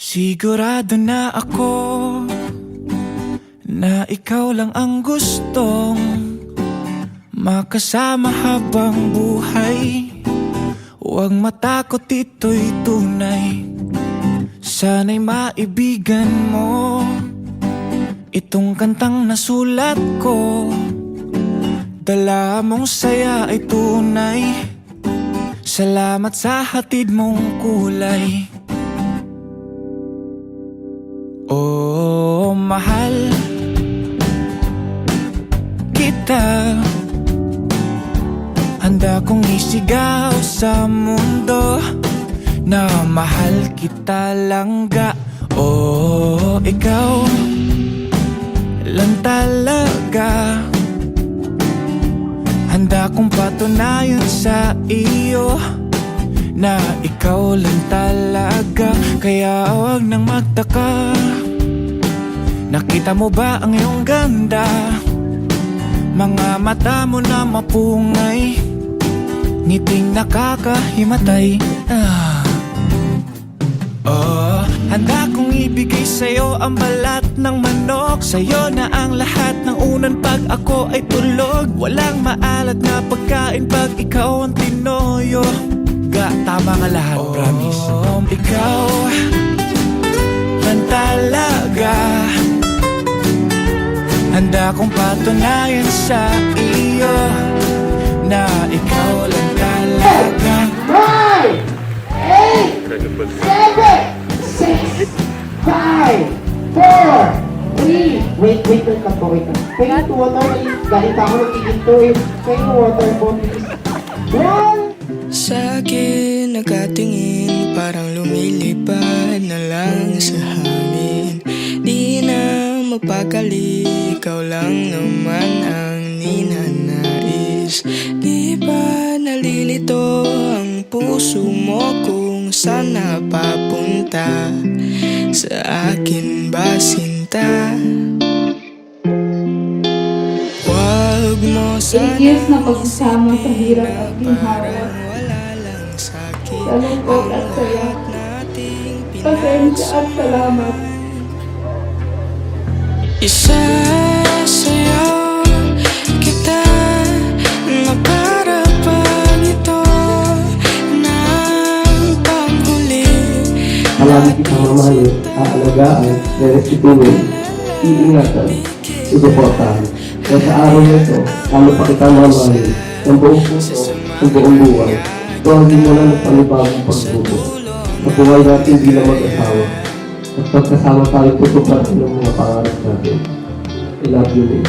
Sigurado na ako na ikaw lang ang gustong makasama habang buhay. Huwag matakot, ito'y tunay. Sana'y maibigan mo itong kantang nasulat ko. Dala mong saya ay tunay. Salamat sa hatid mong kulay. Oh, mahal kita. Handa kong isigaw sa mundo na mahal kita langga. Oh, ikaw lang talaga. Handa kong patunayan sa iyo na ikaw lang talaga. Kaya huwag nang magtaka. Nakita mo ba ang iyong ganda? Mga mata mo na mapungay, ngiting nakakahimatay. Oh, handa kong ibigay sa'yo ang balat ng manok. Sa'yo na ang lahat ng unan pag ako ay tulog. Walang maalat na pagkain pag ikaw ang tinoyo. Tama nga lahat, promise. Ikaw lang talaga. Handa kong patunayan sa iyo na ikaw lang talaga. 9, 8, 7, 6, 5, 4, 3. Wait lang ka po, wait lang. Pwede to water, galing pa ako nagkikinto eh. Pwede water po, please. 1. Sa akin nakatingin, parang lumilipad na lang sa hangin. Di na mapakali, ikaw lang naman ang ninanais. Di ba nalilito ang puso mo kung saan napapunta? Sa akin ba sinta? Huwag mo 8 years na pagsasama sa hirap at ginhawa, sa lungkot at saya. Pasensya at salamat. Isasayaw kita na para pag ito ng panghuli. Palagi kitang mamahalin, aalagaan, respetuhin, iingatan, susuportahan. Kaya sa araw na ito, lalo pa kitang mamahalin, ng buong puso, ng buong buwan. Ito ang di mo na nagpanibagong pagbuto. Sa buhay natin bilang mag-asawa. At pagkasama tayo tutuparin ng mga pangarap natin. I love you, Lee.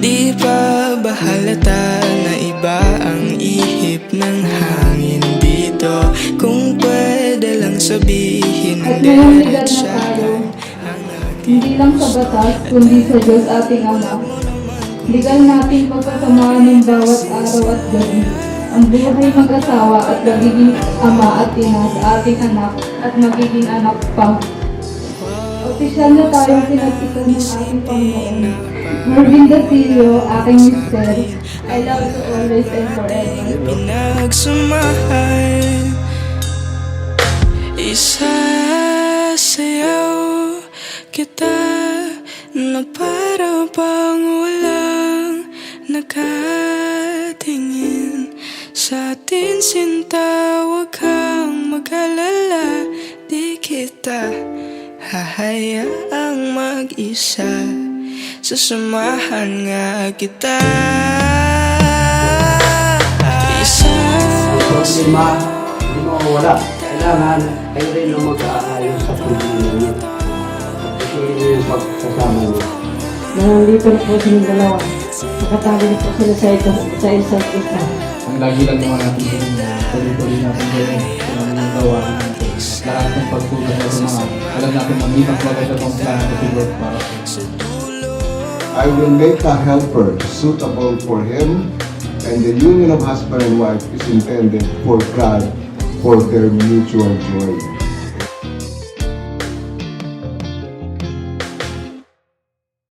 Di ba bahalata na iba ang ihip ng hangin dito? Kung pwede lang sabihin At hindi ngayong at legal na siya tayo, ang hindi lang sa batas, kundi sa Diyos ating Ama. Legal natin pagkasamaan ng bawat araw at gabi. Ang buhay mag-asawa at magiging ama at ina sa ating anak at magiging anak pa. Opisyal na tayong pinagtipan ng ating Panginoon. Marvin Dasilio, aking mister. I love you always and forever. pinagsamahan. Isasayaw kita na para bang walang nakatingin sa atin sinta. Huwag kang mag-alala, di kita hahayaang mag-isa. Sasamahan nga kita. Problema, hindi mo mawala. Kailangan kayo rin ang mag-aayos sa problema niyo. Kasi yun yung pagsasama niyo. Nandito na po silang dalawa. Nakatabi na po sila sa isa't isa. Ang lagi lang naman natin yung tuloy-tuloy natin gawin kung ano yung gawa natin. Lahat ng pagtulong na mga alam natin na hindi magpagay na itong plan to work para sa I will make a helper suitable for him, and the union of husband and wife is intended for God, for their mutual joy.